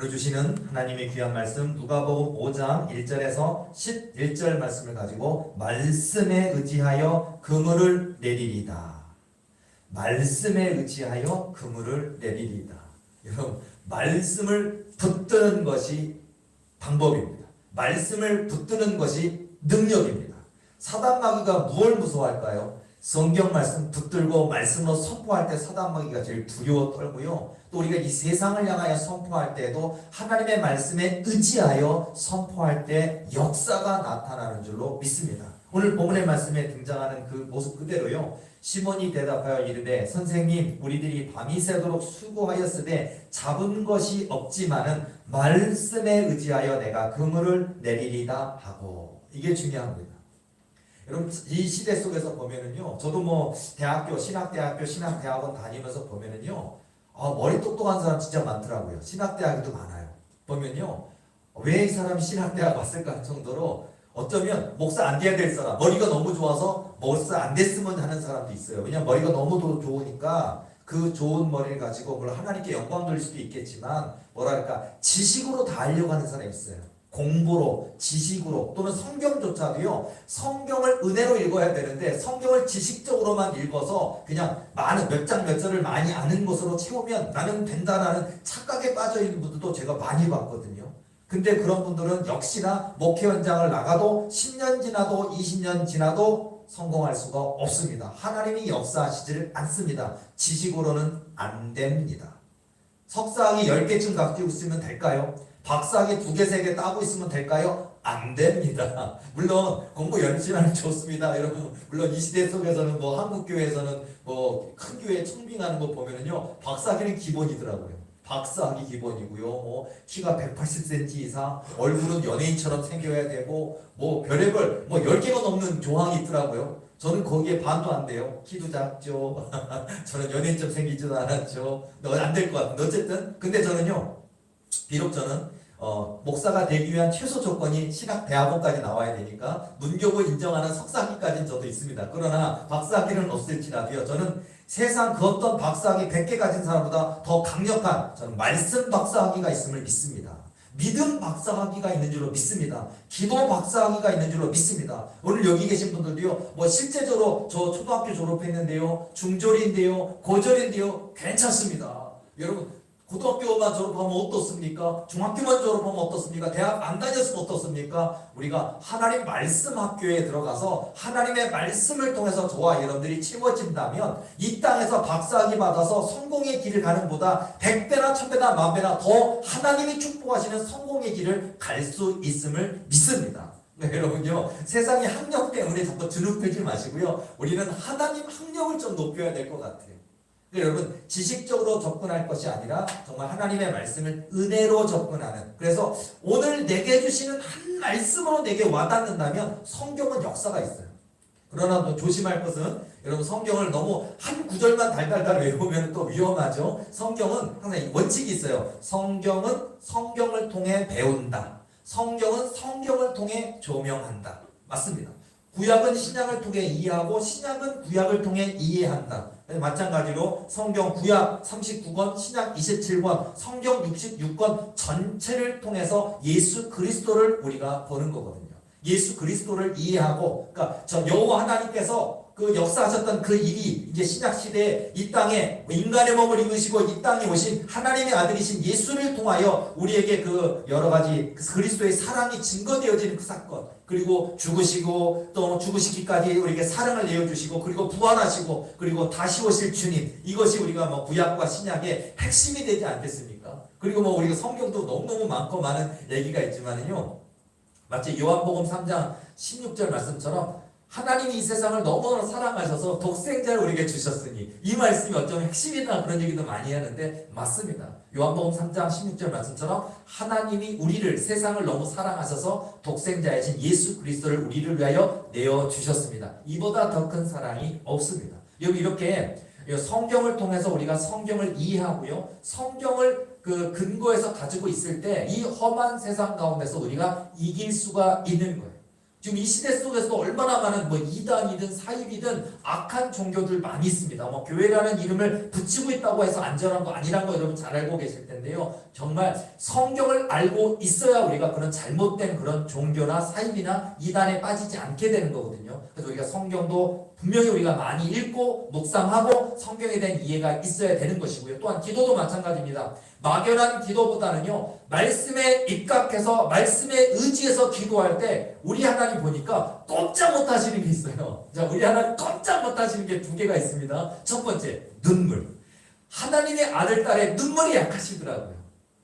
오늘 주시는 하나님의 귀한 말씀 누가복음 5장 1절에서 11절 말씀을 가지고 말씀에 의지하여 그물을 내리리다. 말씀에 의지하여 그물을 내리리다. 여러분, 말씀을 붙드는 것이 방법입니다. 말씀을 붙드는 것이 능력입니다. 사단 마귀가 무엇을 무서워할까요? 성경 말씀 붙들고 말씀으로 선포할 때 사단 마귀가 제일 두려워 떨고요. 또 우리가 이 세상을 향하여 선포할 때도 하나님의 말씀에 의지하여 선포할 때 역사가 나타나는 줄로 믿습니다. 오늘 본문의 말씀에 등장하는 그 모습 그대로요. 시몬이 대답하여 이르되 선생님 우리들이 밤이 새도록 수고하였으되 잡은 것이 없지만은 말씀에 의지하여 내가 그물을 내리리다 하고. 이게 중요합니다. 여러분, 이 시대 속에서 보면은요, 저도 뭐 대학교, 신학대학원 다니면서 보면은요, 머리 똑똑한 사람 진짜 많더라고요. 신학대학에도 많아요. 보면요, 왜 이 사람이 신학대학 왔을까 정도로 어쩌면 목사 안 돼야 될 사람, 머리가 너무 좋아서 목사 안 됐으면 하는 사람도 있어요. 왜냐면 머리가 너무 좋으니까 그 좋은 머리를 가지고 물론 하나님께 영광 돌릴 수도 있겠지만 뭐랄까 지식으로 다 하려고 하는 사람이 있어요. 공부로, 지식으로, 또는 성경조차도요, 성경을 은혜로 읽어야 되는데 성경을 지식적으로만 읽어서 그냥 많은 몇 장 몇 절을 많이 아는 것으로 채우면 나는 된다라는 착각에 빠져 있는 분들도 제가 많이 봤거든요. 근데 그런 분들은 역시나 목회 현장을 나가도 10년 지나도 20년 지나도 성공할 수가 없습니다. 하나님이 역사하시지를 않습니다. 지식으로는 안 됩니다. 석사학위 10개쯤 가지고 있으면 될까요? 박사학위 2개, 3개 따고 있으면 될까요? 안 됩니다. 물론 공부 열심히 하면 좋습니다. 여러분, 물론 이 시대 속에서는 뭐 한국교회에서는 뭐 큰 교회 청빙하는 거 보면은요, 박사학위는 기본이더라고요. 박사학위 기본이고요. 뭐 키가 180cm 이상, 얼굴은 연예인처럼 생겨야 되고 뭐 별의별 뭐 10개가 넘는 조항이 있더라고요. 저는 거기에 반도 안 돼요. 키도 작죠. 저는 연예인처럼 생기지도 않았죠. 안 될 것 같은데 어쨌든 근데 저는요, 비록 저는 목사가 되기 위한 최소 조건이 신학대학원까지 나와야 되니까 문교부 인정하는 석사학위까지는 저도 있습니다. 그러나 박사학위는 없을지라도요, 저는 세상 그 어떤 박사학위 100개 가진 사람보다 더 강력한 저는 말씀 박사학위가 있음을 믿습니다. 믿음 박사학위가 있는 줄로 믿습니다. 기도 박사학위가 있는 줄로 믿습니다. 오늘 여기 계신 분들도요, 뭐 실제적으로 저 초등학교 졸업했는데요, 중졸인데요, 고졸인데요, 괜찮습니다. 여러분, 고등학교만 졸업하면 어떻습니까? 중학교만 졸업하면 어떻습니까? 대학 안 다녔으면 어떻습니까? 우리가 하나님 말씀 학교에 들어가서 하나님의 말씀을 통해서 저와 여러분들이 채워진다면 이 땅에서 박사학위 받아서 성공의 길을 가는 보다 100배나 1000배나 만배나 더 하나님이 축복하시는 성공의 길을 갈 수 있음을 믿습니다. 네, 여러분요, 세상의 학력 때문에 자꾸 주눅들지 마시고요, 우리는 하나님 학력을 좀 높여야 될 것 같아요. 여러분, 지식적으로 접근할 것이 아니라 정말 하나님의 말씀을 은혜로 접근하는, 그래서 오늘 내게 주시는 한 말씀으로 내게 와닿는다면 성경은 역사가 있어요. 그러나 또 조심할 것은, 여러분, 성경을 너무 한 구절만 달달달 외우면 또 위험하죠. 성경은 항상 원칙이 있어요. 성경은 성경을 통해 배운다. 성경은 성경을 통해 조명한다. 맞습니다. 구약은 신약을 통해 이해하고 신약은 구약을 통해 이해한다. 마찬가지로 성경 구약 39권, 신약 27권, 성경 66권 전체를 통해서 예수 그리스도를 우리가 보는 거거든요. 예수 그리스도를 이해하고, 그러니까 저 여호와 하나님께서 그 역사하셨던 그 일이 이제 신약 시대에 이 땅에 인간의 몸을 입으시고 이 땅에 오신 하나님의 아들이신 예수를 통하여 우리에게 그 여러 가지 그리스도의 사랑이 증거되어지는 그 사건, 그리고 죽으시고 또 죽으시기까지 우리에게 사랑을 내어주시고 그리고 부활하시고 그리고 다시 오실 주님, 이것이 우리가 뭐 구약과 신약의 핵심이 되지 않겠습니까? 그리고 뭐 우리가 성경도 너무너무 많고 많은 얘기가 있지만은요, 마치 요한복음 3장 16절 말씀처럼 하나님이 이 세상을 너무나 사랑하셔서 독생자를 우리에게 주셨으니, 이 말씀이 어쩌면 핵심이다 그런 얘기도 많이 하는데 맞습니다. 요한복음 3장 16절 말씀처럼 하나님이 우리를, 세상을 너무 사랑하셔서 독생자이신 예수 그리스도를 우리를 위하여 내어주셨습니다. 이보다 더 큰 사랑이 없습니다. 여기 이렇게 성경을 통해서 우리가 성경을 이해하고요, 성경을 그 근거에서 가지고 있을 때 이 험한 세상 가운데서 우리가 이길 수가 있는 거예요. 지금 이 시대 속에서도 얼마나 많은 뭐 이단이든 사입이든 악한 종교들 많이 있습니다. 뭐 교회라는 이름을 붙이고 있다고 해서 안전한 거 아니란 거 여러분 잘 알고 계실 텐데요. 정말 성경을 알고 있어야 우리가 그런 잘못된 그런 종교나 사입이나 이단에 빠지지 않게 되는 거거든요. 그래서 우리가 성경도 분명히 우리가 많이 읽고 묵상하고 성경에 대한 이해가 있어야 되는 것이고요. 또한 기도도 마찬가지입니다. 막연한 기도보다는요, 말씀에 입각해서 말씀에 의지해서 기도할 때 우리 하나님 보니까 꼼짝 못 하시는 게 있어요. 자, 우리 하나님 꼼짝 못 하시는 게 두 개가 있습니다. 첫 번째, 눈물. 하나님의 아들, 딸의 눈물이 약하시더라고요.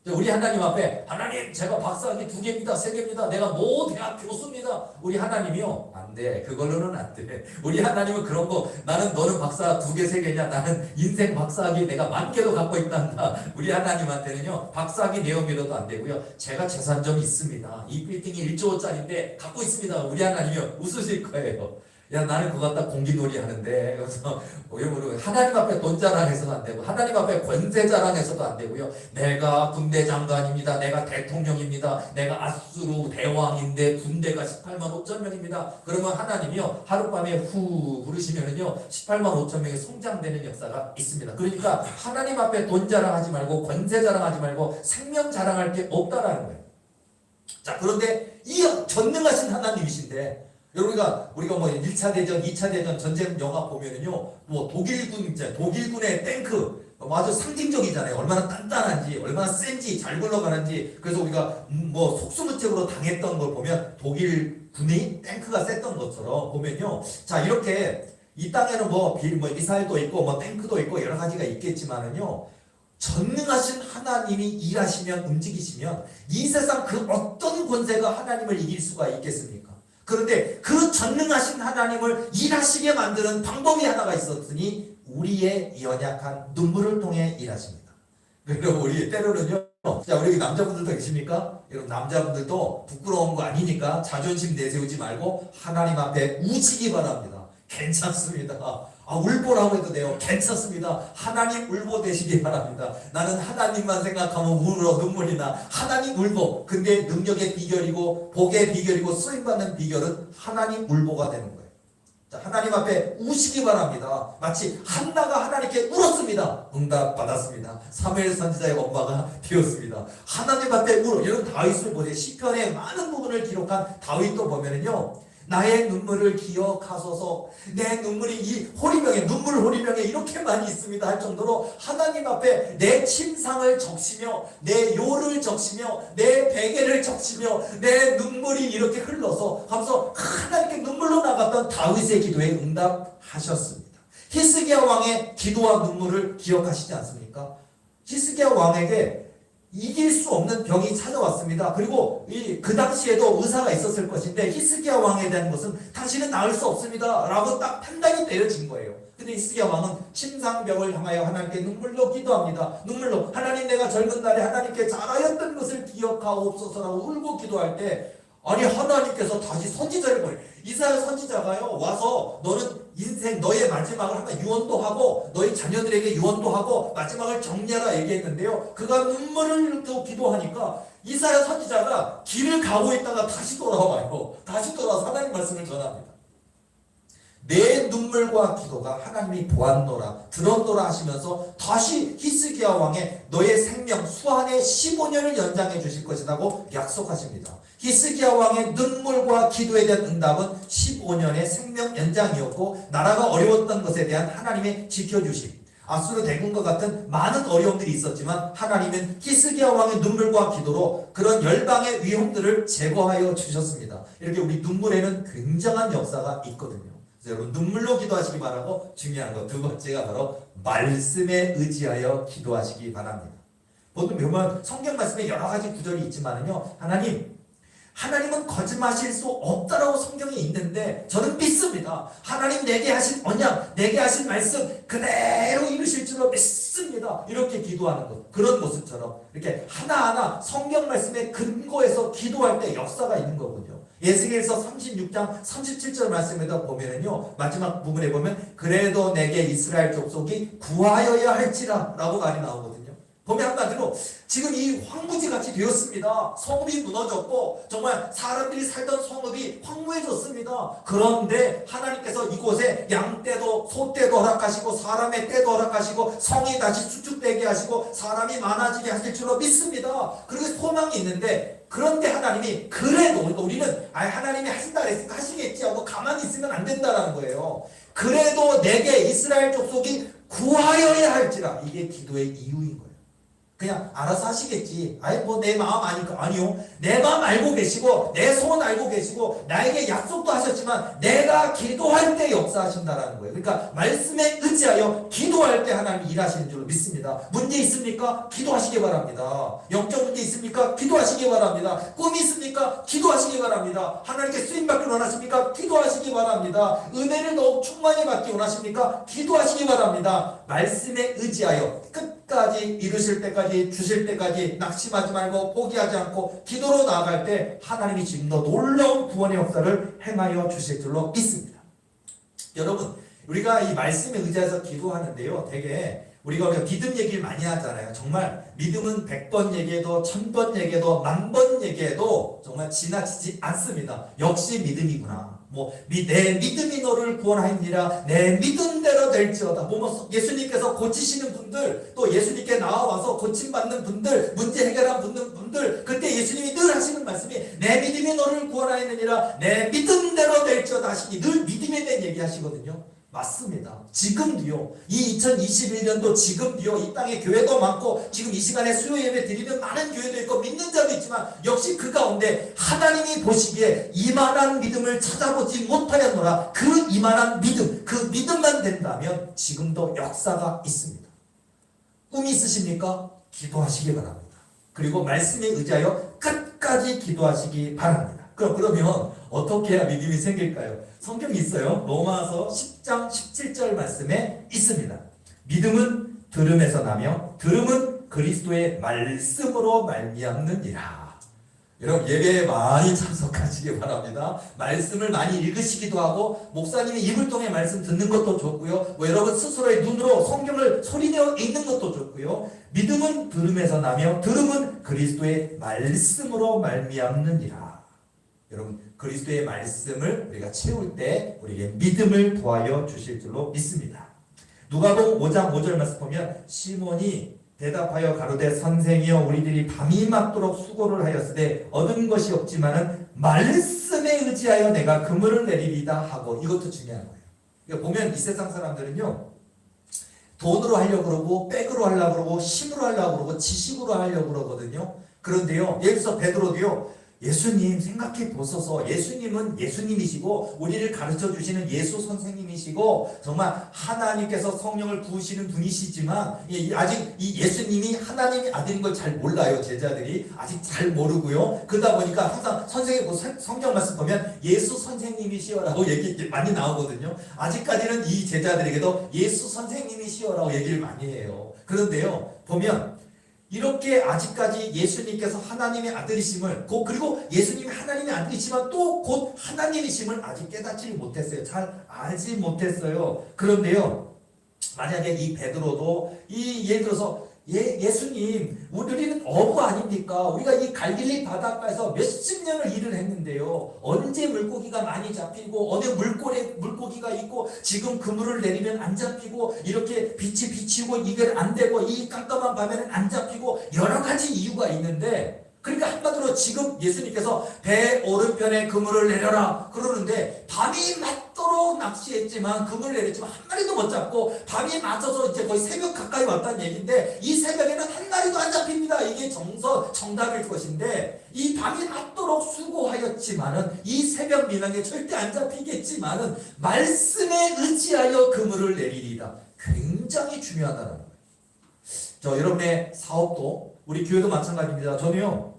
우리 하나님 앞에 하나님 제가 박사학위 2개입니다 3개입니다 내가 모 대학 교수입니다. 우리 하나님이요 안돼, 그걸로는 안돼. 우리 하나님은 그런 거, 나는 너는 박사 2개 3개냐, 나는 인생 박사학위 내가 10,000개도 갖고 있단다. 우리 하나님한테는요 박사학위 내용이라도 안 되고요, 제가 재산 좀 있습니다, 이 빌딩이 1조짜리인데 갖고 있습니다. 우리 하나님이요 웃으실 거예요. 야, 나는 그거 갖다 공기놀이 하는데. 그래서 하나님 앞에 돈 자랑해서도 안 되고 하나님 앞에 권세 자랑해서도 안 되고요, 내가 군대 장관입니다, 내가 대통령입니다, 내가 아수르 대왕인데 군대가 18만 5천 명입니다. 그러면 하나님이요 하룻밤에 후 부르시면은요 18만 5천 명이 성장되는 역사가 있습니다. 그러니까 하나님 앞에 돈 자랑하지 말고 권세 자랑하지 말고 생명 자랑할 게 없다라는 거예요. 자, 그런데 이 전능하신 하나님이신데, 우리가 뭐 1차 대전, 2차 대전 전쟁 영화 보면은요, 뭐 독일군의 탱크 아주 상징적이잖아요. 얼마나 단단한지, 얼마나 센지, 잘 굴러가는지. 그래서 우리가 뭐 속수무책으로 당했던 걸 보면 독일 군이 탱크가 셌던 것처럼 보면요, 자, 이렇게 이 땅에는 뭐 미사일도 있고 뭐 탱크도 있고 여러 가지가 있겠지만은요, 전능하신 하나님이 일하시면, 움직이시면 이 세상 그 어떤 권세가 하나님을 이길 수가 있겠습니까? 그런데 그 전능하신 하나님을 일하시게 만드는 방법이 하나가 있었으니 우리의 연약한 눈물을 통해 일하십니다. 그리고 우리 때로는요, 자, 우리 남자분들도 계십니까? 여러분, 남자분들도 부끄러운 거 아니니까 자존심 내세우지 말고 하나님 앞에 우시기 바랍니다. 괜찮습니다. 울보라고 해도 돼요. 괜찮습니다. 하나님 울보 되시기 바랍니다. 나는 하나님만 생각하면 울어 눈물이 나. 하나님 울보. 근데 능력의 비결이고 복의 비결이고 쓰임받는 비결은 하나님 울보가 되는 거예요. 자, 하나님 앞에 우시기 바랍니다. 마치 한나가 하나님께 울었습니다. 응답 받았습니다. 사무엘 선지자의 엄마가 되었습니다. 하나님 앞에 울어. 여러분, 다윗을 보세요. 시편의 많은 부분을 기록한 다윗도 보면은요, 나의 눈물을 기억하소서. 내 눈물이 이 호리병에, 눈물 호리병에 이렇게 많이 있습니다 할 정도로 하나님 앞에 내 침상을 적시며 내 요를 적시며 내 베개를 적시며 내 눈물이 이렇게 흘러서 하면서 하나님께 눈물로 나갔던 다윗의 기도에 응답하셨습니다. 히스기야 왕의 기도와 눈물을 기억하시지 않습니까? 히스기야 왕에게 이길 수 없는 병이 찾아왔습니다. 그리고 그 당시에도 의사가 있었을 것인데 히스기야 왕에 대한 것은 당신은 나을 수 없습니다 라고 딱 판단이 내려진 거예요. 근데 히스기야 왕은 침상병을 향하여 하나님께 눈물로 기도합니다. 눈물로, 하나님 내가 젊은 날에 하나님께 잘하였던 것을 기억하옵소서라고 울고 기도할 때, 아니 하나님께서 다시 선지자를 보내. 이사야 선지자가요 와서 너는 인생 너의 마지막을 한번 유언도 하고 너희 자녀들에게 유언도 하고 마지막을 정리하라 얘기했는데요, 그가 눈물을 흘리고 기도하니까 이사야 선지자가 길을 가고 있다가 다시 돌아와요. 다시 돌아와서 하나님 말씀을 전합니다. 내 눈물과 기도가 하나님이 보았노라 들었노라 하시면서 다시 히스기야 왕의 너의 생명 수한의 15년을 연장해 주실 것이라고 약속하십니다. 히스기야 왕의 눈물과 기도에 대한 응답은 15년의 생명 연장이었고, 나라가 어려웠던 것에 대한 하나님의 지켜주심, 아수르 대군과 같은 많은 어려움들이 있었지만 하나님은 히스기야 왕의 눈물과 기도로 그런 열방의 위험들을 제거하여 주셨습니다. 이렇게 우리 눈물에는 굉장한 역사가 있거든요. 여러분, 눈물로 기도하시기 바라고, 중요한 것 두 번째가 바로 말씀에 의지하여 기도하시기 바랍니다. 보면 성경 말씀에 여러 가지 구절이 있지만은요, 하나님은 거짓말하실 수 없다라고 성경에 있는데 저는 믿습니다. 하나님 내게 하신 언약, 내게 하신 말씀 그대로 이루실 줄로 믿습니다. 이렇게 기도하는 것, 그런 모습처럼 이렇게 하나하나 성경 말씀에 근거해서 기도할 때 역사가 있는 거군요. 에스겔서 36장 37절 말씀에다 보면은요, 마지막 부분에 보면 그래도 내게 이스라엘 족속이 구하여야 할지라 라고 말이 나오거든요. 보면 한마디로 지금 이 황무지 같이 되었습니다. 성읍이 무너졌고 정말 사람들이 살던 성읍이 황무해졌습니다. 그런데 하나님께서 이곳에 양떼도 소떼도 허락하시고 사람의 떼도 허락하시고 성이 다시 수축되게 하시고 사람이 많아지게 하실 줄로 믿습니다. 그리고 소망이 있는데, 그런데 하나님이 그래도 우리는 하나님이 하신다 그랬으니까 하시겠지 하고 가만히 있으면 안 된다는 거예요. 그래도 내게 이스라엘 족속이 구하여야 할지라, 이게 기도의 이유인 거예요. 그냥 알아서 하시겠지. 뭐 내 마음 아니까. 아니요. 내 마음 알고 계시고 내 소원 알고 계시고 나에게 약속도 하셨지만 내가 기도할 때 역사하신다라는 거예요. 그러니까 말씀에 의지하여 기도할 때 하나님이 일하시는 줄로 믿습니다. 문제 있습니까? 기도하시기 바랍니다. 영적 문제 있습니까? 기도하시기 바랍니다. 꿈이 있습니까? 기도하시기 바랍니다. 하나님께 쓰임받기 원하십니까? 기도하시기 바랍니다. 은혜를 더욱 충만히 받기 원하십니까? 기도하시기 바랍니다. 말씀에 의지하여 끝까지 이루실 때까지, 주실 때까지 낙심하지 말고 포기하지 않고 기도로 나아갈 때 하나님이 지금도 놀라운 구원의 역사를 행하여 주실 줄로 믿습니다. 여러분, 우리가 이 말씀에 의지해서 기도하는데요, 되게 우리가 믿음 얘기를 많이 하잖아요. 정말 믿음은 100번 얘기해도 1000번 얘기해도 10,000번 얘기해도 정말 지나치지 않습니다. 역시 믿음이구나. 내 믿음이 너를 구원하니라. 내 믿음대로 될지어다. 예수님께서 고치시는 분들, 또 예수님께 나와서 고침받는 분들, 문제 해결한 분들, 그때 예수님이 늘 하시는 말씀이 내 믿음이 너를 구원하느니라. 내 믿음대로 될지어다 하시니 늘 믿음에 대한 얘기 하시거든요. 맞습니다. 지금도요. 이 2021년도 지금도요. 이 땅에 교회도 많고 지금 이 시간에 수요 예배 드리는 많은 교회도 있고 믿는 자도 있지만 역시 그 가운데 하나님이 보시기에 이만한 믿음을 찾아보지 못하였노라. 그 이만한 믿음, 그 믿음만 된다면 지금도 역사가 있습니다. 꿈이 있으십니까? 기도하시기 바랍니다. 그리고 말씀에 의지하여 끝까지 기도하시기 바랍니다. 그러면 어떻게 해야 믿음이 생길까요? 성경이 있어요. 로마서 10장 17절 말씀에 있습니다. 믿음은 들음에서 나며 들음은 그리스도의 말씀으로 말미암느니라. 여러분, 예배에 많이 참석하시기 바랍니다. 말씀을 많이 읽으시기도 하고 목사님이 입을 통해 말씀 듣는 것도 좋고요. 여러분 스스로의 눈으로 성경을 소리내어 읽는 것도 좋고요. 믿음은 들음에서 나며 들음은 그리스도의 말씀으로 말미암느니라. 여러분, 그리스도의 말씀을 우리가 채울 때 우리에게 믿음을 더하여 주실 줄로 믿습니다. 누가복음 5장 5절 말씀 보면 시몬이 대답하여 가로되 선생이여 우리들이 밤이 맞도록 수고를 하였으되 얻은 것이 없지만은 말씀에 의지하여 내가 그물을 내리리다 하고, 이것도 중요한 거예요. 그러니까 보면 이 세상 사람들은요, 돈으로 하려고 그러고 백으로 하려고 그러고 힘으로 하려고 그러고 지식으로 하려고 그러거든요. 그런데요, 예를 들어서 베드로도요, 예수님 생각해 보소서. 예수님은 예수님이시고 우리를 가르쳐 주시는 예수 선생님이시고 정말 하나님께서 성령을 부으시는 분이시지만 아직 이 예수님이 하나님의 아들인 걸 잘 몰라요. 제자들이 아직 잘 모르고요. 그러다 보니까 항상 성경 말씀 보면 예수 선생님이시여라고 얘기 많이 나오거든요. 아직까지는 이 제자들에게도 예수 선생님이시여라고 얘기를 많이 해요. 그런데요, 보면 이렇게 아직까지 예수님께서 하나님의 아들이심을, 그리고 예수님이 하나님의 아들이시지만 또 곧 하나님이심을 아직 깨닫지 못했어요. 잘 알지 못했어요. 그런데요, 만약에 이 베드로도 예를 들어서 예수님, 우리는 어부 아닙니까? 우리가 이 갈릴리 바닷가에서 몇십 년을 일을 했는데요. 언제 물고기가 많이 잡히고 어느 물고기가 있고 지금 그물을 내리면 안 잡히고 이렇게 빛이 비치고 이게 안 되고 이 깜깜한 밤에는 안 잡히고 여러 가지 이유가 있는데, 그러니까 한마디로 지금 예수님께서 배 오른편에 그물을 내려라 그러는데 밤이 맞도록 낚시했지만 그물을 내렸지만 한 마리도 못 잡고 밤이 맞아서 이제 거의 새벽 가까이 왔다는 얘기인데 이 새벽에는 한 마리도 안 잡힙니다. 이게 정답일 것인데 이 밤이 맞도록 수고하였지만은 이 새벽 미명에 절대 안 잡히겠지만은 말씀에 의지하여 그물을 내리리다. 굉장히 중요하다는 거예요. 여러분의 사업도 우리 교회도 마찬가지입니다. 저는요,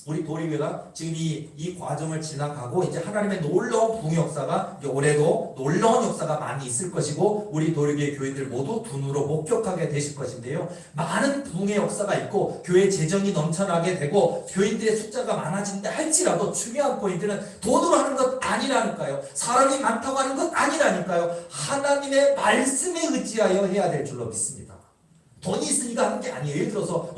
우리 도리교회가 지금 이 과정을 지나가고 이제 하나님의 놀라운 부흥 역사가 이제 올해도 놀라운 역사가 많이 있을 것이고 우리 도리교회 교인들 모두 눈으로 목격하게 되실 것인데요. 많은 부흥의 역사가 있고 교회 재정이 넘쳐나게 되고 교인들의 숫자가 많아진다 할지라도 중요한 포인트는 돈으로 하는 것 아니라니까요. 사람이 많다고 하는 것 아니라니까요. 하나님의 말씀에 의지하여 해야 될 줄로 믿습니다. 돈이 있으니까 하는 게 아니에요. 예를 들어서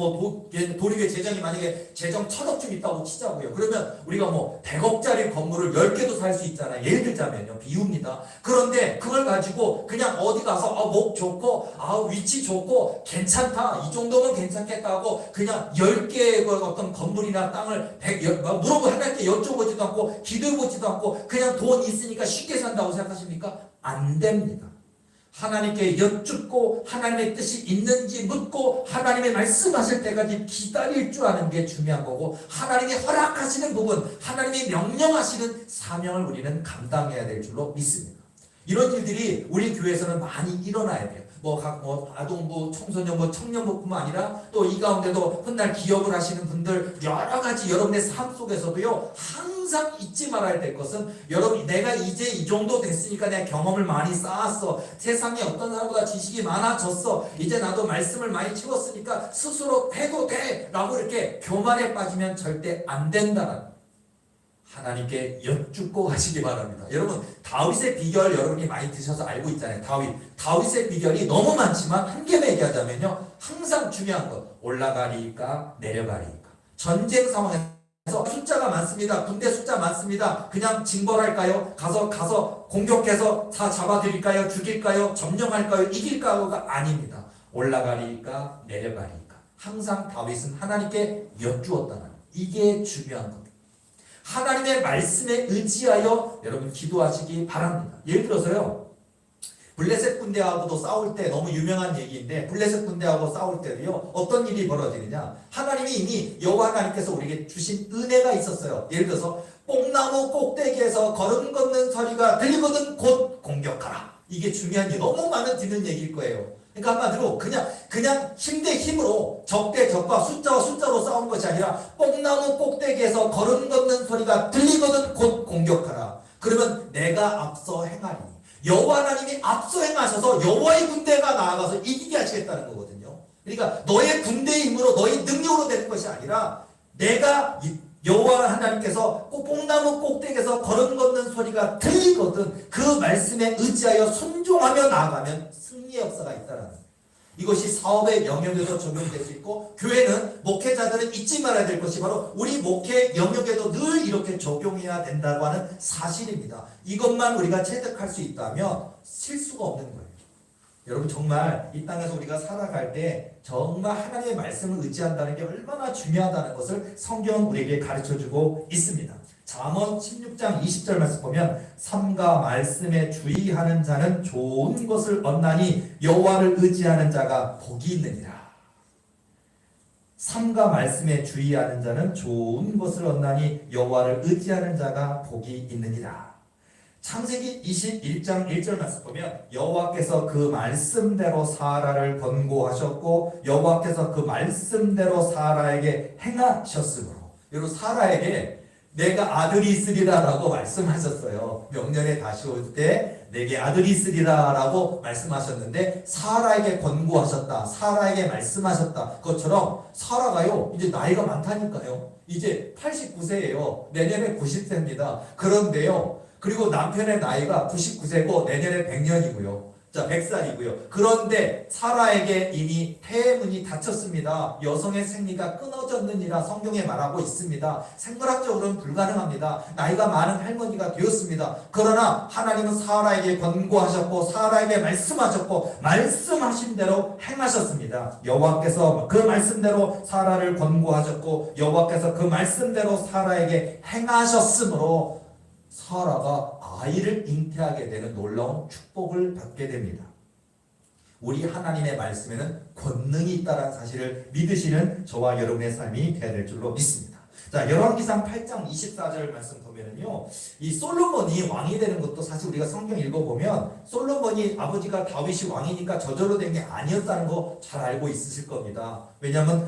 도립의 재정이 만약에 재정 1,000억쯤 있다고 치자고요. 그러면 우리가 100억짜리 건물을 10개도 살 수 있잖아요. 예를 들자면요. 비유입니다. 그런데 그걸 가지고 그냥 어디 가서 목 좋고 위치 좋고 괜찮다. 이 정도면 괜찮겠다 하고 그냥 10개의 어떤 건물이나 땅을 하나님께 여쭤보지도 않고 기도해보지도 않고 그냥 돈 있으니까 쉽게 산다고 생각하십니까? 안 됩니다. 하나님께 여쭙고 하나님의 뜻이 있는지 묻고 하나님의 말씀하실 때까지 기다릴 줄 아는 게 중요한 거고, 하나님이 허락하시는 부분, 하나님이 명령하시는 사명을 우리는 감당해야 될 줄로 믿습니다. 이런 일들이 우리 교회에서는 많이 일어나야 돼요. 아동부, 청소년부, 청년부뿐만 아니라 또 이 가운데도 훗날 기업을 하시는 분들 여러 가지 여러분의 삶 속에서도요, 항상 잊지 말아야 될 것은, 여러분 내가 이제 이 정도 됐으니까 내가 경험을 많이 쌓았어, 세상에 어떤 사람보다 지식이 많아졌어, 이제 나도 말씀을 많이 채웠으니까 스스로 해도 돼 라고 이렇게 교만에 빠지면 절대 안 된다는, 하나님께 여쭙고 가시기 바랍니다. 여러분 다윗의 비결 여러분이 많이 드셔서 알고 있잖아요. 다윗의 비결이 너무 많지만 한 개만 얘기하자면요, 항상 중요한 것, 올라가리까 내려가리까. 전쟁 상황에서 숫자가 많습니다. 군대 숫자 많습니다. 그냥 징벌할까요? 가서 공격해서 다 잡아드릴까요? 죽일까요? 점령할까요? 이길까요가 아닙니다. 올라가리까 내려가리까. 항상 다윗은 하나님께 여쭈었다는, 이게 중요한 겁니다. 하나님의 말씀에 의지하여 여러분 기도하시기 바랍니다. 예를 들어서요, 블레셋 군대하고도 싸울 때, 너무 유명한 얘기인데, 블레셋 군대하고 싸울 때도요 어떤 일이 벌어지느냐, 하나님이 이미 여호와 하나님께서 우리에게 주신 은혜가 있었어요. 예를 들어서 뽕나무 꼭대기에서 걸음 걷는 소리가 들리거든 곧 공격하라. 이게 중요한 게 너무 많은 듣는 얘기일 거예요. 그러니까 한마디로 그냥 힘 대 힘으로 적 대 적과 숫자와 숫자로 싸우는 것이 아니라, 뽕나무 꼭대기에서 걸음 걷는 소리가 들리거든 곧 공격하라. 그러면 내가 앞서 행하리니, 여호와 하나님이 앞서 행하셔서 여호와의 군대가 나아가서 이기게 하시겠다는 거거든요. 그러니까 너의 군대의 힘으로, 너의 능력으로 되는 것이 아니라, 내가 여호와 하나님께서 뽕나무 꼭대기에서 걸음 걷는 소리가 들리거든 그 말씀에 의지하여 순종하며 나아가면 승리의 역사가 있다는 거예요. 이것이 사업의 영역에도 적용될 수 있고, 교회는, 목회자들은 잊지 말아야 될 것이 바로 우리 목회 영역에도 늘 이렇게 적용해야 된다고 하는 사실입니다. 이것만 우리가 체득할 수 있다면 실수가 없는 거예요. 여러분 정말 이 땅에서 우리가 살아갈 때 정말 하나님의 말씀을 의지한다는 게 얼마나 중요하다는 것을 성경은 우리에게 가르쳐주고 있습니다. 잠언 16장 20절 말씀 보면, 삼가 말씀에 주의하는 자는 좋은 것을 얻나니 여호와를 의지하는 자가 복이 있느니라. 삼가 말씀에 주의하는 자는 좋은 것을 얻나니 여호와를 의지하는 자가 복이 있느니라. 창세기 21장 1절 말씀 보면, 여호와께서 그 말씀대로 사라를 권고하셨고 여호와께서 그 말씀대로 사라에게 행하셨으므로. 여러분 사라에게 내가 아들이 있으리라 라고 말씀하셨어요. 명년에 다시 올 때 내게 아들이 있으리라 라고 말씀하셨는데, 사라에게 권고하셨다, 사라에게 말씀하셨다. 그것처럼 사라가요 이제 나이가 많다니까요. 이제 89세예요 내년에 90세입니다 그런데요, 그리고 남편의 나이가 99세고 내년에 100년이고요. 자, 100살이고요. 그런데 사라에게 이미 태문이 닫혔습니다. 여성의 생리가 끊어졌느니라 성경에 말하고 있습니다. 생물학적으로는 불가능합니다. 나이가 많은 할머니가 되었습니다. 그러나 하나님은 사라에게 권고하셨고 사라에게 말씀하셨고 말씀하신 대로 행하셨습니다. 여호와께서 그 말씀대로 사라를 권고하셨고 여호와께서 그 말씀대로 사라에게 행하셨으므로 사라가 아이를 잉태하게 되는 놀라운 축복을 받게 됩니다. 우리 하나님의 말씀에는 권능이 있다는 사실을 믿으시는 저와 여러분의 삶이 되어야 될 줄로 믿습니다. 자, 열왕기상 8장 24절 말씀 보면은요, 이 솔로몬이 왕이 되는 것도 사실 우리가 성경 읽어보면 솔로몬이 아버지가 다윗이 왕이니까 저절로 된 게 아니었다는 거 잘 알고 있으실 겁니다. 왜냐하면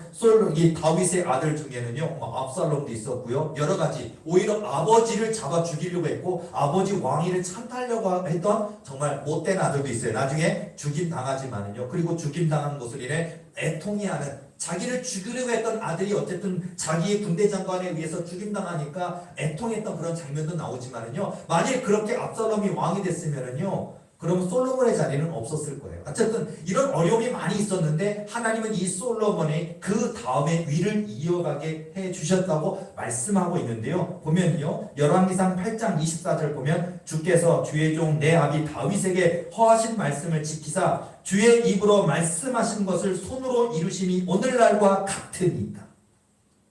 이 다윗의 아들 중에는요, 압살롬도 있었고요, 여러 가지, 오히려 아버지를 잡아 죽이려고 했고 아버지 왕위를 찬탈려고 했던 정말 못된 아들도 있어요. 나중에 죽임 당하지만은요, 그리고 죽임 당한 것을 인해 애통해하는, 자기를 죽이려고 했던 아들이 어쨌든 자기의 군대 장관에 의해서 죽임당하니까 애통했던 그런 장면도 나오지만은요, 만일 그렇게 압살롬이 왕이 됐으면은요, 그러면 솔로몬의 자리는 없었을 거예요. 어쨌든 이런 어려움이 많이 있었는데 하나님은 이 솔로몬의 그 다음에 위를 이어가게 해주셨다고 말씀하고 있는데요. 보면요. 열왕기상 8장 24절 보면 주께서 주의 종 내 아비 다윗에게 허하신 말씀을 지키사 주의 입으로 말씀하신 것을 손으로 이루심이 오늘날과 같으니까.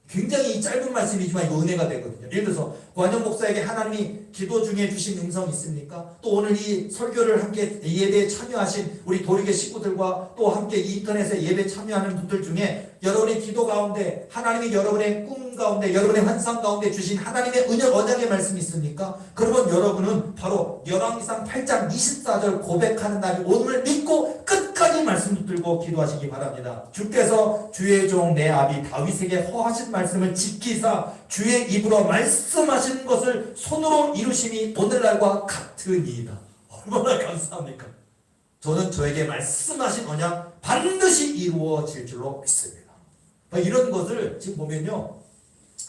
굉장히 이 짧은 말씀이지만 이거 은혜가 되거든요. 예를 들어서 고한영 목사에게 하나님이 기도 중에 주신 음성 있습니까? 또 오늘 이 설교를 함께 예배에 참여하신 우리 도리계 식구들과 또 함께 이 인터넷에 예배 참여하는 분들 중에 여러분의 기도 가운데 하나님이 여러분의 꿈 가운데 여러분의 환상 가운데 주신 하나님의 은혜 언약의 말씀이 있습니까? 그러면 여러분은 바로 열왕기상 8장 24절 고백하는 날이 오늘을 믿고 끝까지 말씀 붙들고 기도하시기 바랍니다. 주께서 주의 종 내 아비 다윗에게 허하신 말씀을 지키사 주의 입으로 말씀하신 것을 손으로 이루심이 오늘날과 같으니이다. 얼마나 감사합니까? 저는 저에게 말씀하신 언약 반드시 이루어질 줄로 믿습니다. 이런 것을 지금 보면요,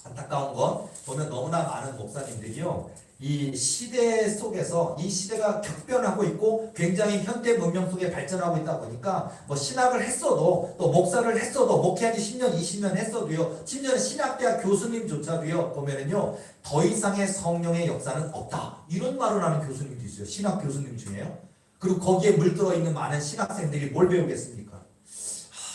안타까운 건 보면 너무나 많은 목사님들이요, 이 시대 속에서 이 시대가 격변하고 있고 굉장히 현대 문명 속에 발전하고 있다 보니까 뭐 신학을 했어도 또 목사를 했어도 목회한 지 10년 20년 했어도요, 심지어는 신학대학 교수님조차도요 보면은요 더 이상의 성령의 역사는 없다 이런 말을 하는 교수님도 있어요. 신학 교수님 중에요. 그리고 거기에 물들어 있는 많은 신학생들이 뭘 배우겠습니까?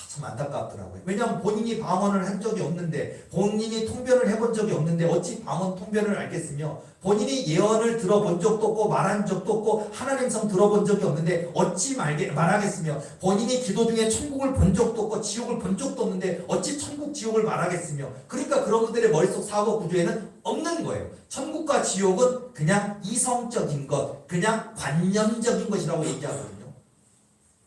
참 안타깝더라고요. 왜냐하면 본인이 방언을 한 적이 없는데, 본인이 통변을 해본 적이 없는데 어찌 방언 통변을 알겠으며, 본인이 예언을 들어본 적도 없고 말한 적도 없고 하나님 성 들어본 적이 없는데 어찌 말하겠으며, 본인이 기도 중에 천국을 본 적도 없고 지옥을 본 적도 없는데 어찌 천국 지옥을 말하겠으며, 그러니까 그런 분들의 머릿속 사고 구조에는 없는 거예요. 천국과 지옥은 그냥 이성적인 것, 그냥 관념적인 것이라고 얘기하거든요.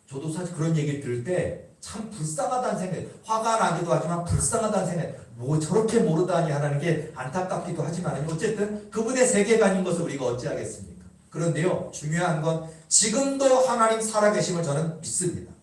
저도 사실 그런 얘기를 들을 때 참 불쌍하다는 생각, 화가 나기도 하지만 불쌍하다는 생각, 뭐 저렇게 모르다니 하는 게 안타깝기도 하지만 어쨌든 그분의 세계관인 것을 우리가 어찌하겠습니까? 그런데요, 중요한 건 지금도 하나님 살아계심을 저는 믿습니다.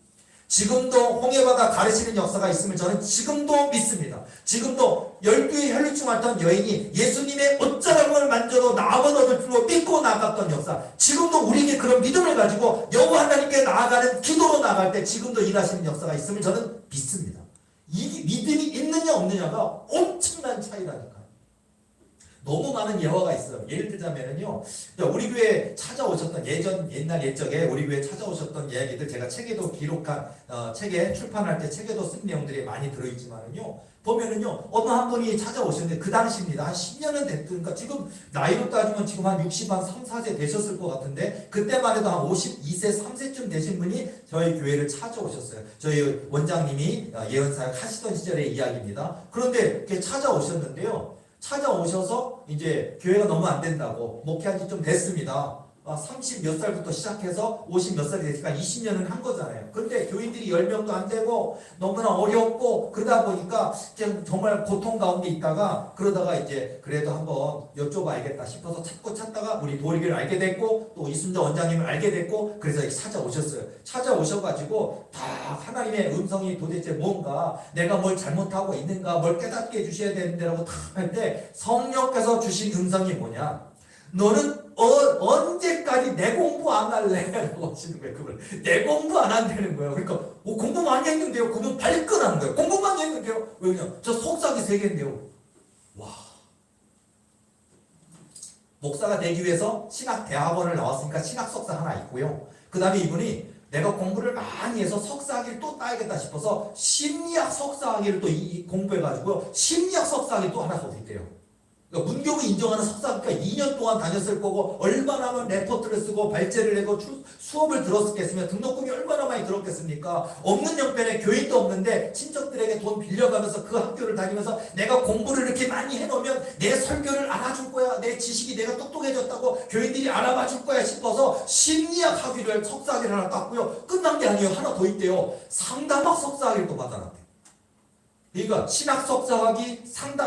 지금도 홍해바다 가르치는 역사가 있음을 저는 지금도 믿습니다. 지금도 12의 혈류증 앓던 여인이 예수님의 옷자락을 만져도 나음을 얻을 줄로 믿고 나갔던 역사, 지금도 우리에게 그런 믿음을 가지고 여호와 하나님께 나아가는 기도로 나갈 때 지금도 일하시는 역사가 있음을 저는 믿습니다. 이 믿음이 있느냐 없느냐가 엄청난 차이라니까요. 너무 많은 예화가 있어요. 예를 들자면은요, 우리 교회 찾아오셨던 옛날 옛적에 우리 교회 찾아오셨던 이야기들 제가 책에도 기록한, 책에 출판할 때 책에도 쓴 내용들이 많이 들어있지만은요, 보면은요, 어느 한 분이 찾아오셨는데 그 당시입니다. 한 10년은 됐든, 그러니까 지금 나이로 따지면 지금 한 60, 한 3, 4세 되셨을 것 같은데, 그때만 해도 한 52세, 3세쯤 되신 분이 저희 교회를 찾아오셨어요. 저희 원장님이 예언사역 하시던 시절의 이야기입니다. 그런데 이렇게 찾아오셨는데요, 찾아오셔서 이제 교회가 너무 안 된다고, 목회한 지 좀 됐습니다. 30 몇 살부터 시작해서 50 몇 살이 됐으니까 20년은 한 거잖아요. 그런데 교인들이 10명도 안 되고 너무나 어렵고 그러다 보니까 정말 고통 가운데 있다가, 그러다가 이제 그래도 한번 여쭤봐야겠다 싶어서 찾다가 우리 도리를 알게 됐고 또 이순자 원장님을 알게 됐고, 그래서 이렇게 찾아오셨어요. 찾아오셔가지고 다 하나님의 음성이 도대체 뭔가, 내가 뭘 잘못하고 있는가, 뭘 깨닫게 해주셔야 되는데라고 다 할 때 성령께서 주신 음성이 뭐냐, 너는 언제까지 내 공부 안 할래? 라고 하시는 거예요. 그걸 내 공부 안 한다는 거예요. 그러니까 공부 많이 했는데요. 그분 발끈하는 거예요. 공부 많이 했는데요. 왜냐? 저 속삭이 3개인데요. 와, 목사가 되기 위해서 신학대학원을 나왔으니까 신학 석사 하나 있고요. 그 다음에 이분이 내가 공부를 많이 해서 석사학위를 또 따야겠다 싶어서 심리학 석사학위를 또 공부해가지고요, 심리학 석사학위 또 하나 더 있대요. 그러니까 문교부 인정하는 석사학위가 2년 동안 다녔을 거고, 얼마나 하면 레포트를 쓰고 발제를 내고 수업을 들었겠으면, 등록금이 얼마나 많이 들었겠습니까? 없는 형편에 교인도 없는데 친척들에게 돈 빌려가면서 그 학교를 다니면서 내가 공부를 이렇게 많이 해놓으면 내 설교를 알아줄 거야, 내 지식이 내가 똑똑해졌다고 교인들이 알아봐 줄 거야 싶어서 심리학 학위를, 석사학위를 하나 땄고요. 끝난 게 아니에요. 하나 더 있대요. 상담학 석사학위를 또 받아놨대요. 그러니까 신학 석사학위,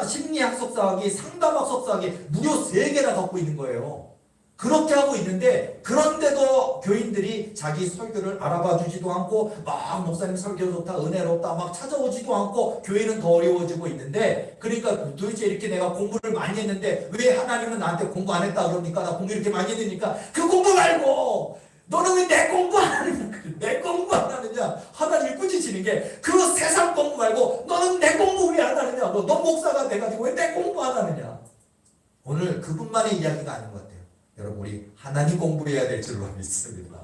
심리학 석사학위, 상담학 석사학위 무려 3개나 갖고 있는 거예요. 그렇게 하고 있는데, 그런데도 교인들이 자기 설교를 알아봐 주지도 않고, 막 목사님 설교 좋다, 은혜롭다 막 찾아오지도 않고, 교회는 더 어려워지고 있는데, 그러니까 도대체 이렇게 내가 공부를 많이 했는데 왜 하나님은 나한테 공부 안 했다 그럽니까? 나 공부 이렇게 많이 했으니까 그 공부 말고 너는 왜 내 공부 안 하느냐? 내 공부 안 하느냐? 하나님이 꾸짖으시는 게 그 세상 공부 말고 너는 내 공부 왜 안 하느냐? 너 목사가 돼가지고 왜 내 공부 안 하느냐? 오늘 그분만의 이야기가 아닌 것 같아요. 여러분 우리 하나님 공부해야 될 줄로 믿습니다.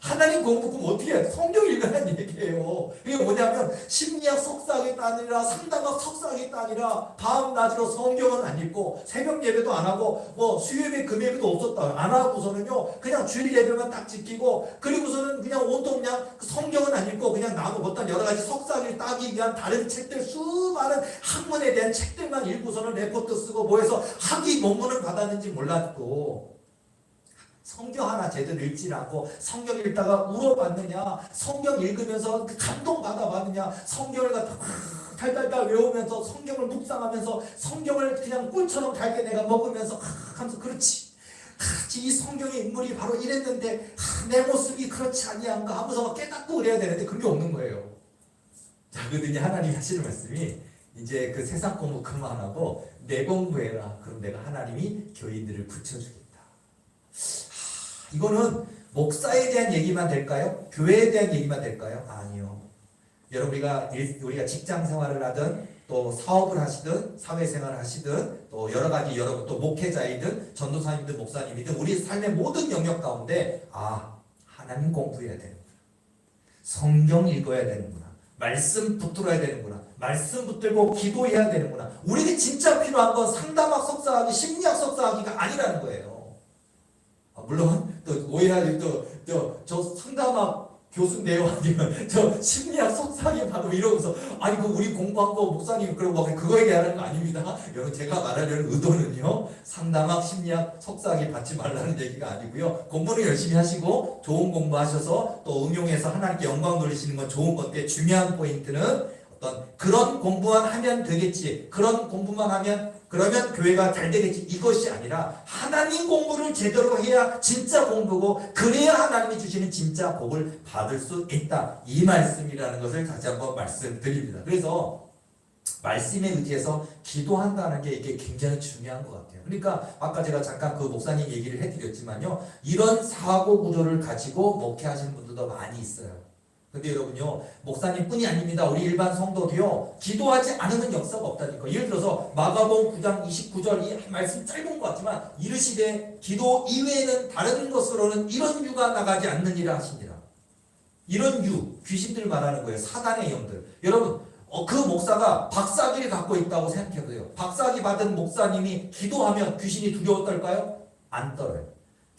하나님 공부 그럼 어떻게 해요? 성경 읽으라는 얘기예요. 이게 뭐냐면 심리학 석사학이 아니라 상담학 석사학이 아니라 밤낮으로 성경은 안 읽고 새벽 예배도 안 하고 뭐 수요예배 금요예배도 없었다 안 하고서는요 그냥 주일 예배만 딱 지키고 그리고서는 그냥 온통 그냥 성경은 안 읽고 그냥 나무 어떤 여러 가지 석사학을 따기 위한 다른 책들 수많은 학문에 대한 책들만 읽고서는 레포트 쓰고 뭐해서 학위 논문을 받았는지 몰랐고 성경 하나 제대로 읽지 않고 성경 읽다가 울어봤느냐 성경 읽으면서 감동받아 봤느냐 성경을 갖다 달달달 외우면서 성경을 묵상하면서 성경을 그냥 꿀처럼 달게 내가 먹으면서 하면서 그렇지 이 성경의 인물이 바로 이랬는데 내 모습이 그렇지 아니한가 하면서 막 깨닫고 그래야 되는데 그런 게 없는 거예요. 자 그러더니 하나님이 하시는 말씀이 이제 그 세상 공부 그만하고 내 공부해라. 그럼 내가 하나님이 교인들을 붙여주겠다. 이거는 목사에 대한 얘기만 될까요? 교회에 대한 얘기만 될까요? 아니요. 여러분 우리가 직장 생활을 하든 또 사업을 하시든 사회생활을 하시든 또 여러 가지 여러분 또 목회자이든 전도사님이든 목사님이든 우리 삶의 모든 영역 가운데 하나님 공부해야 되는구나. 성경 읽어야 되는구나. 말씀 붙들어야 되는구나. 말씀 붙들고 기도해야 되는구나. 우리에게 진짜 필요한 건 상담학 석사학위, 심리학 석사학위가 아니라는 거예요. 물론 또 오해하지 저 상담학 교수인데요 아니면 저 심리학 석사학위 받고 이러면서 아니 그 우리 공부한 거 목사님 그런 거 그거 얘기하는 거 아닙니다. 여러분 제가 말하려는 의도는요 상담학 심리학 석사학위 받지 말라는 얘기가 아니고요 공부는 열심히 하시고 좋은 공부하셔서 또 응용해서 하나님께 영광 돌리시는 건 좋은 건데 중요한 포인트는 어떤 그런 공부만 하면 되겠지 그런 공부만 하면 그러면 교회가 잘 되겠지 이것이 아니라 하나님 공부를 제대로 해야 진짜 공부고 그래야 하나님이 주시는 진짜 복을 받을 수 있다 이 말씀이라는 것을 다시 한번 말씀드립니다. 그래서 말씀에 의지해서 기도한다는 게 이게 굉장히 중요한 것 같아요. 그러니까 아까 제가 잠깐 그 목사님 얘기를 해드렸지만요 이런 사고 구조를 가지고 목회하시는 분들도 많이 있어요. 근데 여러분요 목사님뿐이 아닙니다. 우리 일반 성도도요 기도하지 않으면 역사가 없다니까. 예를 들어서 마가복음 9장 29절 이 말씀 짧은 것 같지만 이르시되 기도 이외에는 다른 것으로는 이런 유가 나가지 않느니라 하시니라. 이런 유 귀신들 말하는 거예요. 사단의 영들. 여러분 그 목사가 박사기를 갖고 있다고 생각해보세요. 박사기 받은 목사님이 기도하면 귀신이 두려워 떨까요? 안 떨어요.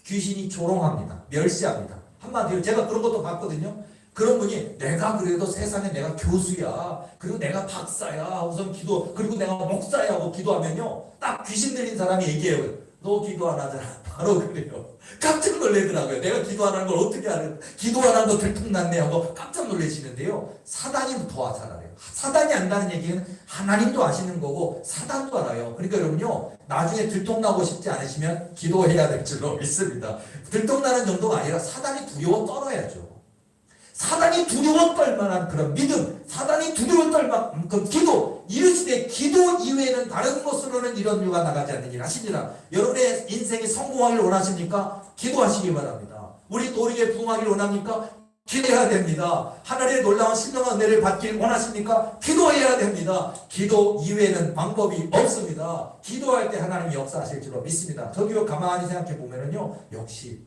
귀신이 조롱합니다. 멸시합니다. 한마디로 제가 그런 것도 봤거든요. 그런 분이 내가 그래도 세상에 내가 교수야 그리고 내가 박사야 우선 기도 그리고 내가 목사야 하고 기도하면요 딱 귀신 들린 사람이 얘기해요. 너 기도 안 하잖아. 바로 그래요. 깜짝 놀래더라고요. 내가 기도 안 하는 걸 어떻게 하는 기도 안 하는 거 들통났네 하고 깜짝 놀라시는데요 사단이 더 잘 알아요. 사단이 안다는 얘기는 하나님도 아시는 거고 사단도 알아요. 그러니까 여러분요 나중에 들통나고 싶지 않으시면 기도해야 될 줄로 믿습니다. 들통나는 정도가 아니라 사단이 두려워 떨어야죠. 사단이 두려워 떨만한 그런 믿음, 사단이 두려워 떨만한 그 기도, 이르시되 기도 이외에는 다른 것으로는 이런 유가 나가지 않느니라 하시니라. 여러분의 인생이 성공하기를 원하십니까? 기도하시기 바랍니다. 우리 도리에 부응하기를 원합니까? 기도해야 됩니다. 하나님의 놀라운 신령한 은혜를 받기를 원하십니까? 기도해야 됩니다. 기도 이외에는 방법이 없습니다. 기도할 때 하나님이 역사하실 줄로 믿습니다. 저기요 가만히 생각해 보면은요 역시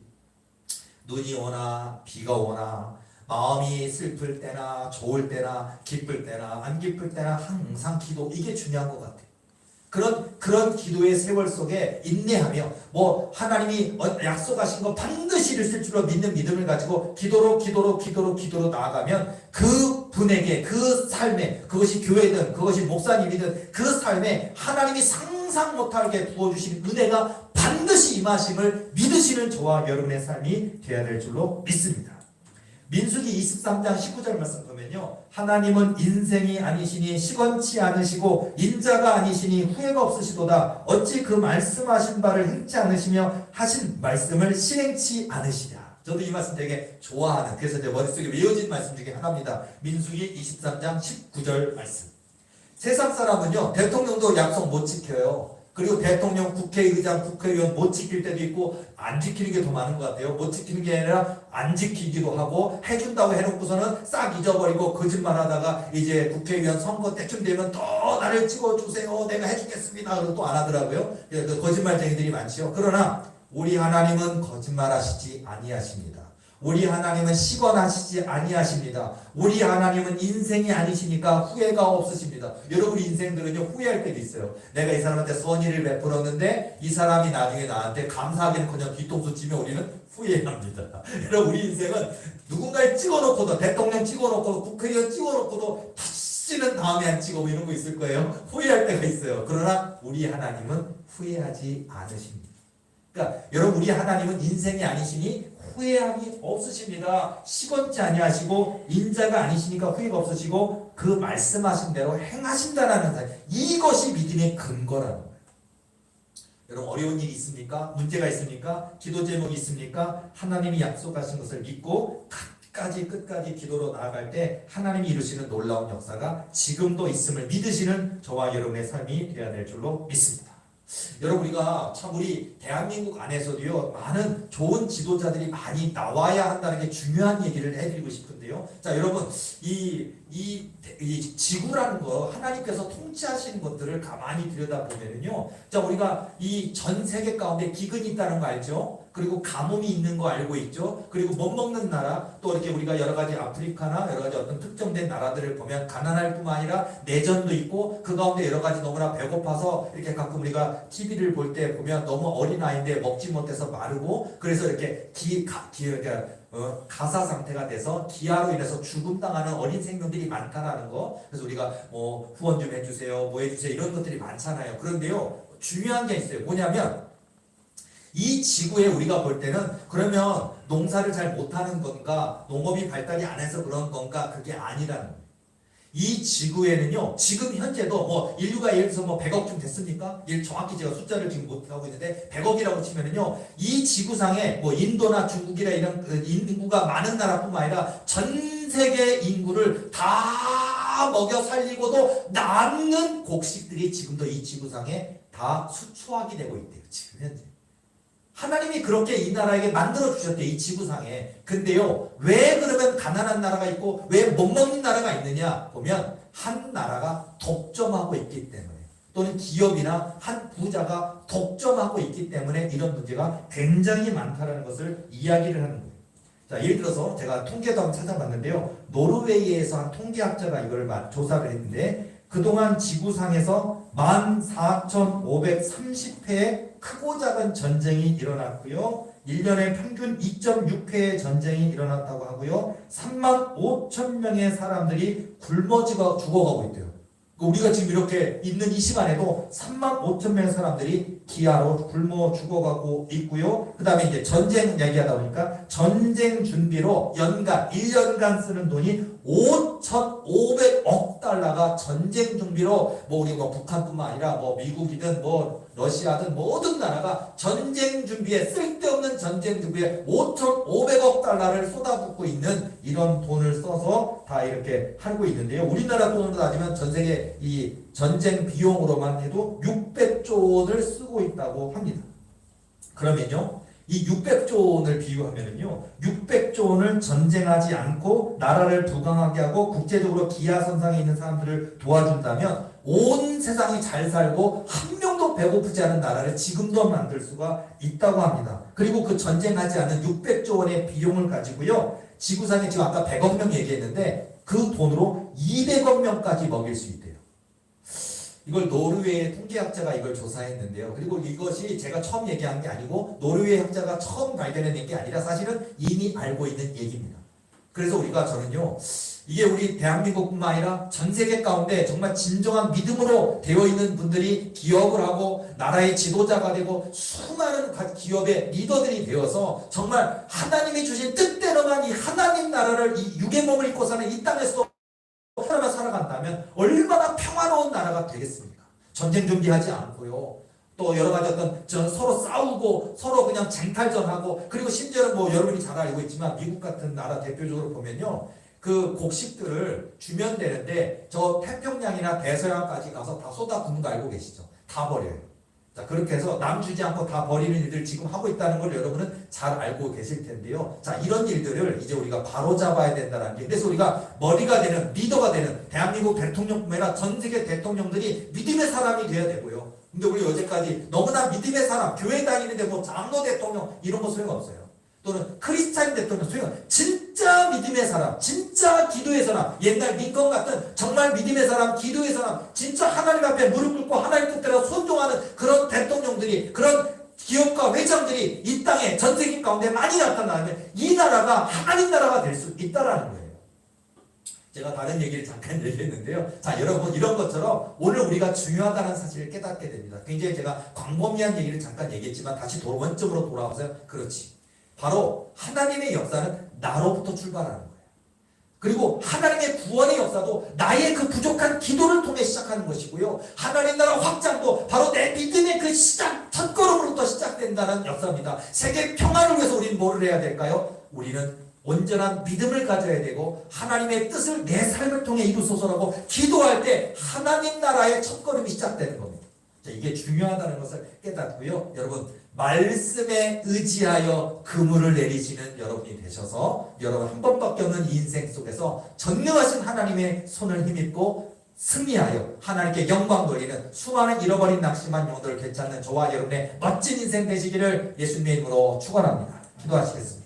눈이 오나 비가 오나 마음이 슬플 때나 좋을 때나 기쁠 때나 안 기쁠 때나 항상 기도 이게 중요한 것 같아요. 그런 기도의 세월 속에 인내하며 뭐 하나님이 약속하신 거 반드시 이루실 줄로 믿는 믿음을 가지고 기도로 나아가면 그 분에게 그 삶에 그것이 교회든 그것이 목사님이든 그 삶에 하나님이 상상 못하게 부어주신 은혜가 반드시 임하심을 믿으시는 저와 여러분의 삶이 되어야 될 줄로 믿습니다. 민수기 23장 19절 말씀 보면요 하나님은 인생이 아니시니 시건치 않으시고 인자가 아니시니 후회가 없으시도다. 어찌 그 말씀하신 바를 행치 않으시며 하신 말씀을 실행치 않으시냐. 저도 이 말씀 되게 좋아하는 그래서 제 머릿속에 외워진 말씀 중에 하나입니다. 민수기 23장 19절 말씀. 세상 사람은요 대통령도 약속 못 지켜요. 그리고 대통령, 국회의장, 국회의원 못 지킬 때도 있고 안 지키는 게 더 많은 것 같아요. 못 지키는 게 아니라 안 지키기도 하고 해준다고 해놓고서는 싹 잊어버리고 거짓말하다가 이제 국회의원 선거 때쯤 되면 또 나를 찍어주세요. 내가 해주겠습니다. 그리고 또 안 하더라고요. 그 거짓말쟁이들이 많지요. 그러나 우리 하나님은 거짓말하시지 아니하십니다. 우리 하나님은 시건하시지 아니하십니다. 우리 하나님은 인생이 아니시니까 후회가 없으십니다. 여러분 인생들은요 후회할 때도 있어요. 내가 이 사람한테 선의를 베풀었는데 이 사람이 나중에 나한테 감사하기는커녕 뒤통수 치면 우리는 후회합니다. 여러분 우리 인생은 누군가를 찍어놓고도 대통령 찍어놓고도 국회의원 찍어놓고도 다시는 다음에 안 찍어 이런 거 있을 거예요. 후회할 때가 있어요. 그러나 우리 하나님은 후회하지 않으십니다. 그러니까 여러분 우리 하나님은 인생이 아니시니 후회함이 없으십니다. 시건치 아니하시고 인자가 아니시니까 후회가 없으시고 그 말씀하신 대로 행하신다라는 사실. 이것이 믿음의 근거라는 거예요. 여러분 어려운 일이 있습니까? 문제가 있습니까? 기도 제목이 있습니까? 하나님이 약속하신 것을 믿고 끝까지 기도로 나아갈 때 하나님이 이루시는 놀라운 역사가 지금도 있음을 믿으시는 저와 여러분의 삶이 되어야 될 줄로 믿습니다. 여러분 우리가 참 우리 대한민국 안에서도요 많은 좋은 지도자들이 많이 나와야 한다는 게 중요한 얘기를 해드리고 싶은데요. 자 여러분 이 지구라는 거 하나님께서 통치하시는 것들을 가만히 들여다보면은요, 자 우리가 이 전 세계 가운데 기근이 있다는 거 알죠? 그리고 가뭄이 있는 거 알고 있죠? 그리고 못 먹는 나라, 또 이렇게 우리가 여러 가지 아프리카나 여러 가지 어떤 특정된 나라들을 보면 가난할 뿐만 아니라 내전도 있고 그 가운데 여러 가지 너무나 배고파서 이렇게 가끔 우리가 TV를 볼 때 보면 너무 어린 아이인데 먹지 못해서 마르고 그래서 이렇게 가사 상태가 돼서 기아로 인해서 죽음당하는 어린 생명들이 많다라는 거. 그래서 우리가 뭐 후원 좀 해주세요, 뭐 해주세요 이런 것들이 많잖아요. 그런데요 중요한 게 있어요. 뭐냐면 이 지구에 우리가 볼 때는 그러면 농사를 잘 못하는 건가, 농업이 발달이 안 해서 그런 건가, 그게 아니라는 거예요. 이 지구에는요, 지금 현재도 뭐 인류가 예를 들어서 뭐 100억쯤 됐습니까? 정확히 제가 숫자를 지금 못하고 있는데 100억이라고 치면은요, 이 지구상에 뭐 인도나 중국이나 이런 인구가 많은 나라뿐만 아니라 전 세계 인구를 다 먹여 살리고도 남는 곡식들이 지금도 이 지구상에 다 수출하게 되고 있대요. 지금 현재. 하나님이 그렇게 이 나라에게 만들어 주셨대요. 이 지구상에. 근데요 왜 그러면 가난한 나라가 있고 왜 못 먹는 나라가 있느냐 보면 한 나라가 독점하고 있기 때문에, 또는 기업이나 한 부자가 독점하고 있기 때문에 이런 문제가 굉장히 많다는 것을 이야기를 하는 거예요. 자 예를 들어서 제가 통계도 한번 찾아봤는데요, 노르웨이에서 한 통계학자가 이걸 조사를 했는데 그동안 지구상에서 14,530회의 크고 작은 전쟁이 일어났고요. 1년에 평균 2.6회의 전쟁이 일어났다고 하고요. 35,000명의 사람들이 굶어 죽어가고 있대요. 우리가 지금 이렇게 있는 이 시간에도 35,000명의 사람들이 기아로 굶어 죽어가고 있고요. 그 다음에 이제 전쟁 얘기하다 보니까 전쟁 준비로 연간 1년간 쓰는 돈이 5,500억 달러가 전쟁 준비로, 뭐 우리 뭐 북한뿐만 아니라 뭐 미국이든 뭐 러시아든 모든 나라가 전쟁 준비에, 쓸데없는 전쟁 준비에 5,500억 달러를 쏟아붓고 있는 이런 돈을 써서 다 이렇게 하고 있는데요. 우리나라 돈으로 따지면 전 세계 이 전쟁 비용으로만 해도 600조 원을 쓰고 있다고 합니다. 그러면요, 이 600조 원을 비유하면은요, 600조 원을 전쟁하지 않고 나라를 부강하게 하고 국제적으로 기하선상에 있는 사람들을 도와준다면 온 세상이 잘 살고 한 명도 배고프지 않은 나라를 지금도 만들 수가 있다고 합니다. 그리고 그 전쟁하지 않은 600조 원의 비용을 가지고요, 지구상에 지금 아까 100억 명 얘기했는데 그 돈으로 200억 명까지 먹일 수 있대요. 이걸 노르웨이 통계학자가 이걸 조사했는데요. 그리고 이것이 제가 처음 얘기한 게 아니고 노르웨이 학자가 처음 발견해낸 게 아니라 사실은 이미 알고 있는 얘기입니다. 그래서 저는요, 이게 우리 대한민국뿐만 아니라 전 세계 가운데 정말 진정한 믿음으로 되어 있는 분들이 기업을 하고 나라의 지도자가 되고 수많은 기업의 리더들이 되어서 정말 하나님이 주신 뜻대로만 이 하나님 나라를, 이 육의 몸을 입고 사는 이 땅에서 하나만 살아간다면 얼마나 평화로운 나라가 되겠습니까? 전쟁 준비하지 않고요. 또 여러 가지 서로 싸우고 서로 그냥 쟁탈전하고, 그리고 심지어는 뭐 여러분이 잘 알고 있지만 미국 같은 나라 대표적으로 보면요, 그 곡식들을 주면 되는데 저 태평양이나 대서양까지 가서 다 쏟아 붓는 거 알고 계시죠? 다 버려요. 자, 그렇게 해서 남 주지 않고 다 버리는 일들 지금 하고 있다는 걸 여러분은 잘 알고 계실 텐데요. 자, 이런 일들을 이제 우리가 바로잡아야 된다는 게, 그래서 우리가 머리가 되는, 리더가 되는 대한민국 대통령뿐만 아니라 전 세계 대통령들이 믿음의 사람이 돼야 되고요. 근데 우리 여태까지 너무나 믿음의 사람, 교회 다니는데 뭐 장로 대통령 이런 거 소용없어요. 또는 크리스찬 대통령 소용, 진짜 믿음의 사람, 진짜 기도의 사람, 옛날 링컨 같은 정말 믿음의 사람, 기도의 사람, 진짜 하나님 앞에 무릎 꿇고 하나님 뜻대로 순종하는 그런 대통령들이, 그런 기업가 회장들이 이 땅에 전 세계 가운데 많이 나타나면 이 나라가 하나님 나라가 될 수 있다라는 거예요. 제가 다른 얘기를 잠깐 얘기했는데요. 자, 여러분, 이런 것처럼 오늘 우리가 중요하다는 사실을 깨닫게 됩니다. 굉장히 제가 광범위한 얘기를 잠깐 얘기했지만 다시 원점으로 돌아와서, 그렇지, 바로 하나님의 역사는 나로부터 출발하는 거예요. 그리고 하나님의 구원의 역사도 나의 그 부족한 기도를 통해 시작하는 것이고요. 하나님 나라 확장도 바로 내 믿음의 그 시작, 첫걸음으로부터 시작된다는 역사입니다. 세계 평화를 위해서 우리는 뭐를 해야 될까요? 우리는 온전한 믿음을 가져야 되고 하나님의 뜻을 내 삶을 통해 이루소서라고 기도할 때 하나님 나라의 첫걸음이 시작되는 겁니다. 자, 이게 중요하다는 것을 깨닫고요. 여러분, 말씀에 의지하여 그물을 내리시는 여러분이 되셔서 여러분 한 번밖에 없는 이 인생 속에서 전능하신 하나님의 손을 힘입고 승리하여 하나님께 영광 돌리는 수많은 잃어버린 낙심한 영혼들을 되찾는 저와 여러분의 멋진 인생 되시기를 예수님의 이름으로 축원합니다. 기도하시겠습니다.